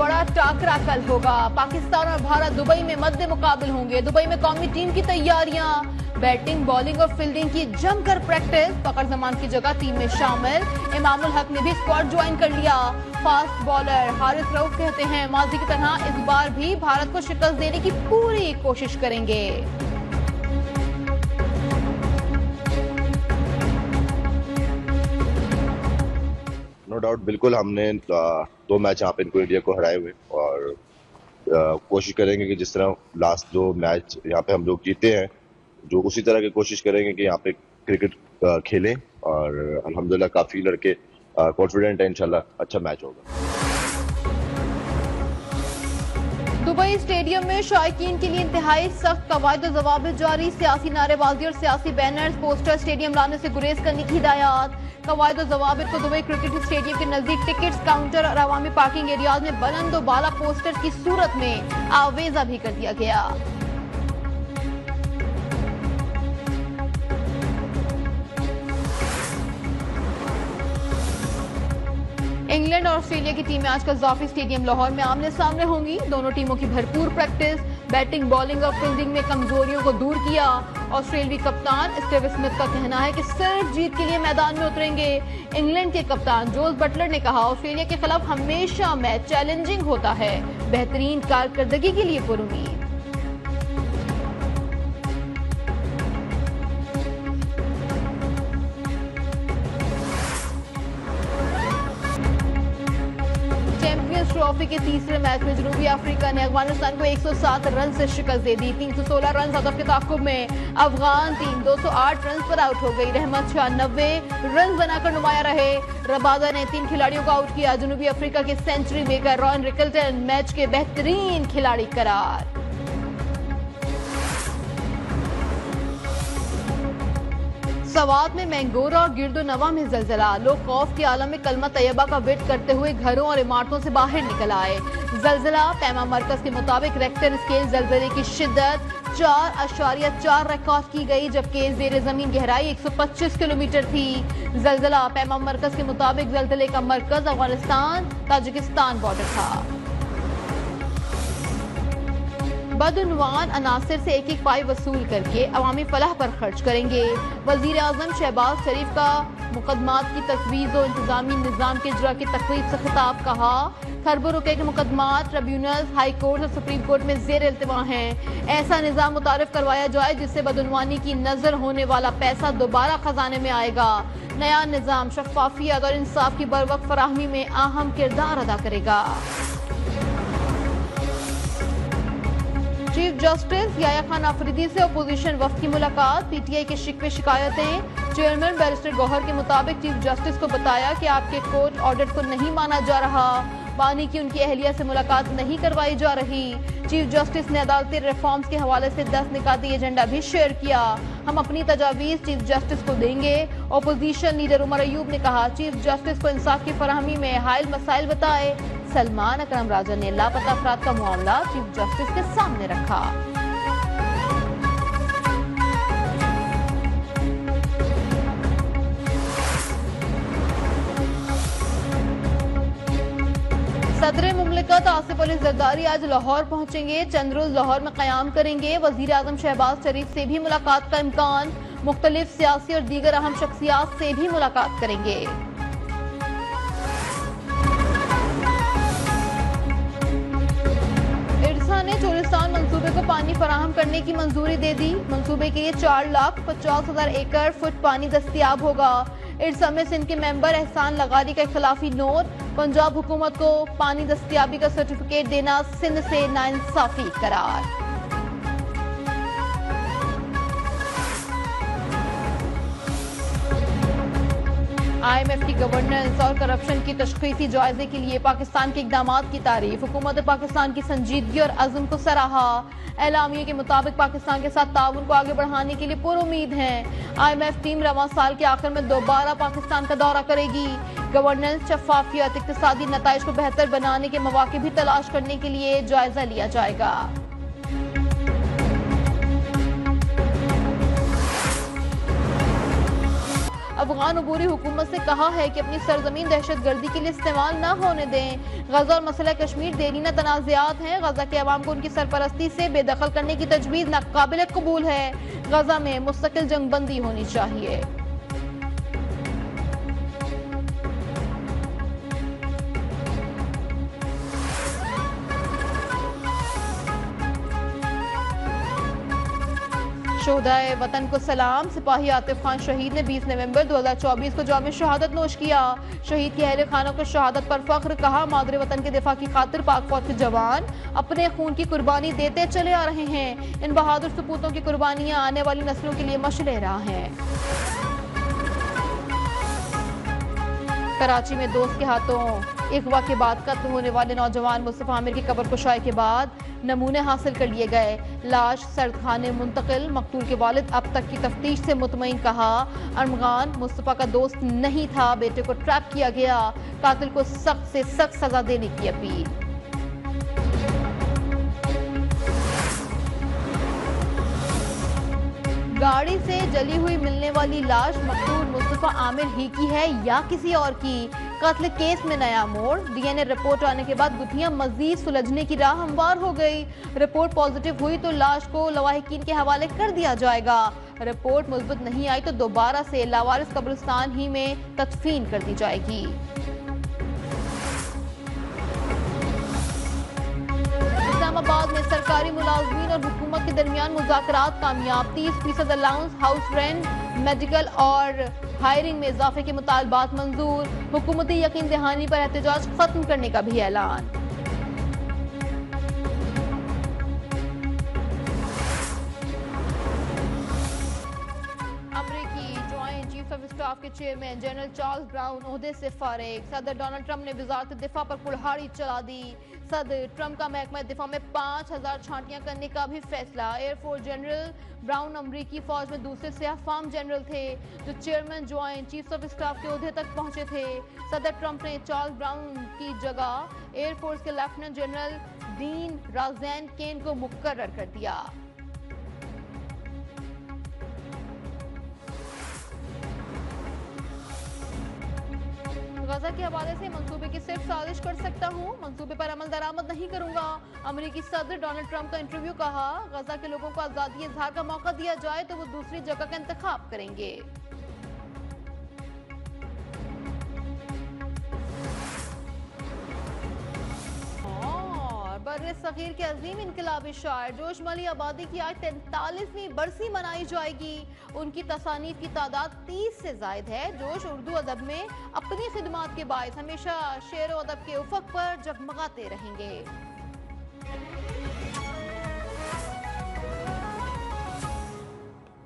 बड़ा टाकरा कल होगा। पाकिस्तान और भारत दुबई में मद्दे मुकाबिल होंगे। दुबई में कौमी टीम की तैयारियां, बैटिंग, बॉलिंग और फील्डिंग की जमकर प्रैक्टिस। फखर जमान की जगह टीम में शामिल। इमामुल हक ने भी स्क्वाड ज्वाइन कर लिया। फास्ट बॉलर हारिस रऊफ कहते हैं माजी की तरह इस बार भी भारत को शिकस्त देने की पूरी कोशिश करेंगे। नो डाउट, बिल्कुल हमने 2 मैच यहाँ पे इनको इंडिया को हराए हुए और कोशिश करेंगे कि जिस तरह लास्ट 2 मैच यहाँ पे हम लोग जीते हैं, जो उसी तरह की कोशिश करेंगे कि यहाँ पे क्रिकेट खेलें और अल्हम्दुलिल्लाह काफी लड़के कॉन्फिडेंट है, इंशाल्लाह अच्छा मैच होगा। दुबई स्टेडियम में शायकीन के लिए इंतहाई सख्त कवायद और जवाबित जारी। सियासी नारेबाजी और सियासी बैनर्स, पोस्टर स्टेडियम लाने से गुरेज करने की हिदायत। कवायद और जवाबित को दुबई क्रिकेट स्टेडियम के नजदीक टिकट्स काउंटर और अवामी पार्किंग एरियाज में बुलंद और बाला पोस्टर की सूरत में आवेजा भी कर दिया गया। इंग्लैंड और ऑस्ट्रेलिया की टीमें आज कज़ाफी स्टेडियम लाहौर में आमने सामने होंगी। दोनों टीमों की भरपूर प्रैक्टिस, बैटिंग, बॉलिंग और फील्डिंग में कमजोरियों को दूर किया। ऑस्ट्रेलियावी कप्तान स्टीव स्मिथ का कहना है कि सिर्फ जीत के लिए मैदान में उतरेंगे। इंग्लैंड के कप्तान जोस बटलर ने कहा, ऑस्ट्रेलिया के खिलाफ हमेशा मैच चैलेंजिंग होता है, बेहतरीन कारकर्दगी के लिए पुरुमीद। ट्रॉफी के तीसरे मैच में जनूबी अफ्रीका ने अफगानिस्तान को 107 रन से शिकस्त दे दी। 316 रन हदफ के ताक़ुब में अफगान टीम 208 रन पर आउट हो गई। रहमत 96 रन बनाकर नुमाया रहे। रबादा ने 3 खिलाड़ियों को आउट किया। जनूबी अफ्रीका के century maker Ron Rickelton match के बेहतरीन खिलाड़ी करार। सवात में मैंगोरा और गिरदो नवा में जलजला। लोग खौफ के आलम में कलमा तैयबा का वेट करते हुए घरों और इमारतों से बाहर निकल आए। जलजला पैमा मरकज के मुताबिक रेक्टर स्केल जलजले की शिद्दत 4.4 रिकॉर्ड की गई, जबकि जेर जमीन गहराई 125 किलोमीटर थी। जलजला पैमा मरकज के मुताबिक जलजले का मरकज अफगानिस्तान ताजिकिस्तान बॉर्डर था। बदउनवान अनासिर से एक पाई वसूल करके अवामी फलाह पर खर्च करेंगे। वजीर आजम शहबाज शरीफ का मुकदमात की तजवीज़ और इंतजामी निज़ाम के इजरा की तकरीब से खिताब। कहा, खरबों रुपए के मुकदमात ट्रिब्यूनल, हाई कोर्ट और सुप्रीम कोर्ट में जेर इल्तिमा हैं। ऐसा निज़ाम मुतारिफ करवाया जाए जिससे बदउनवानी की नजर होने वाला पैसा दोबारा खजाने में आएगा। नया निज़ाम शफाफियत और इंसाफ की बरवक्त फराहमी में अहम किरदार अदा करेगा। चीफ जस्टिस याया खान अफरीदी से अपोजिशन वफ्द की मुलाकात। पीटीआई के शिकवे शिकायतें। चेयरमैन बैरिस्टर गौहर के मुताबिक चीफ जस्टिस को बताया कि आपके कोर्ट ऑर्डर को नहीं माना जा रहा। बानी की उनकी अहलिया से मुलाकात नहीं करवाई जा रही। चीफ जस्टिस ने अदालती रिफॉर्म्स के हवाले से 10 निकाती एजेंडा भी शेयर किया। हम अपनी तजावीज चीफ जस्टिस को देंगे। अपोजिशन लीडर उमर अयूब ने कहा, चीफ जस्टिस को इंसाफ की फराहमी में हायल मसाइल बताए। सलमान अकरम राजा ने लापता अफराद का मामला चीफ जस्टिस के सामने रखा। सदर मुमलिकत आसिफ अली जरदारी आज लाहौर पहुंचेंगे। चंद रोज लाहौर में कयाम करेंगे। वजीर आजम शहबाज शरीफ से भी मुलाकात का इम्कान। मुख्तलिफ सियासी और दीगर अहम शख्सियात से भी मुलाकात करेंगे। इरसा ने चोलिस्तान मंसूबे को पानी फराहम करने की मंजूरी दे दी। मंसूबे के लिए 4,50,000 एकड़ फुट पानी दस्तियाब होगा। इरसा में सिंध के मेंबर एहसान लगारी का खिलाफी नोट। पंजाब हुकूमत को पानी दस्तियाबी का सर्टिफिकेट देना सिंध से नाइंसाफी करार। IMF की गवर्नेंस और करप्शन की तशख़ीसी जायजे के लिए पाकिस्तान के इक़दामात की तारीफ। हुकूमत पाकिस्तान की संजीदगी और अज़्म को सराहा। एलामिया के मुताबिक पाकिस्तान के साथ ताउन को आगे बढ़ाने के लिए पुरुमीद हैं। IMF टीम रवां साल के आखिर में दोबारा पाकिस्तान का दौरा करेगी। गवर्नेंस, शफाफियत, इक़्तिसादी नताइज को बेहतर बनाने के मौके भी तलाश करने के लिए जायजा लिया जाएगा। अफगान अबूरी हुकूमत से कहा है कि अपनी सरजमीन दहशतगर्दी के लिए इस्तेमाल न होने दें। गजा और मसला कश्मीर देरीना तनाज़ात हैं। गजा के अवाम को उनकी सरपरस्ती से बेदखल करने की तजवीज़ नाकाबिल कबूल है। गजा में मुस्तकिल जंगबंदी होनी चाहिए। शोहदाए वतन को सलाम। सिपाही आतिफ खान शहीद ने 20 नवंबर 2024 को जाम शहादत नोश किया। शहीद की अहले खाना को शहादत पर फख्र। कहा, मादरे वतन के दिफा की खातिर पाक फौज के जवान अपने खून की कुर्बानी देते चले आ रहे हैं। इन बहादुर सपूतों की कुर्बानियां आने वाली नस्लों के लिए मशले राह हैं। कराची में दोस्त के हाथों अगवा के बाद कत्ल होने वाले नौजवान मुस्तफा आमिर की कब्र कुशाई के बाद नमूने हासिल कर लिए गए। लाश सर्दखाने मुंतकिल। मकतूल के वालिद अब तक की तफ्तीश से मुतमईन। कहा, अरमगान मुस्तफा का दोस्त नहीं था, बेटे को ट्रैप किया गया। कातिल को सख्त से सख्त सजा देने की अपील। गाड़ी से जली हुई मिलने वाली लाश मकतूल मुस्तफा आमिर ही की है या किसी और की? कत्ल केस में नया मोड़। डीएनए रिपोर्ट आने के बाद गुत्थियां मजीद सुलझने की राह हमवार हो गई। रिपोर्ट पॉजिटिव हुई तो लाश को लवाहिकीन के हवाले कर दिया जाएगा। रिपोर्ट मुस्बत नहीं आई तो दोबारा से लावारिस कब्रिस्तान ही में तदफीन कर दी जाएगी। इस्लामाबाद में सरकारी मुलाजमीन और हुकूमत के दरमियान मुज़ाकरात कामयाब। 30% अलाउंस, हाउस रेंट, मेडिकल और हायरिंग में इजाफे के मुतालबात मंजूर। हुकूमती यकीन दहानी पर एहतजाज खत्म करने का भी ऐलान। स्टाफ के चेयरमैन जनरल चार्ल्स ब्राउन ओहदे से फारिग। सदर डोनाल्ड ट्रंप ने वजारत दिफा पर कुल्हाड़ी चला दी। सदर ट्रंप का महकमा दिफा में 5000 छांटियां करने का भी फैसला। एयरफोर्स जनरल ब्राउन अमरीकी फौज में दूसरे सियाह फार्म जनरल थे जो chairman joint chief of staff के ओहदे तक पहुंचे थे। सदर ट्रंप ने चार्ल्स ब्राउन की जगह एयरफोर्स के लेफ्टिनेंट जनरल डीन राज़ैन केन को मुकर्रर कर दिया। गजा के हवाले से मंसूबे की सिर्फ साजिश कर सकता हूँ, मंसूबे पर अमल दरामद नहीं करूंगा। अमेरिकी सदर डोनाल्ड ट्रंप का इंटरव्यू। कहा, गजा के लोगों को आजादी इजहार का मौका दिया जाए तो वो दूसरी जगह का इंतखाब करेंगे। बर्रे सगीर के अजीम इनकलाबी शायर जोश मली आबादी की आज 43वीं बरसी मनाई जाएगी। उनकी तसानीफ की तादाद 30 से जायद है। जोश उर्दू अदब में अपनी खिदमात के बायस हमेशा शेर व अदब के उफक पर जगमगाते रहेंगे।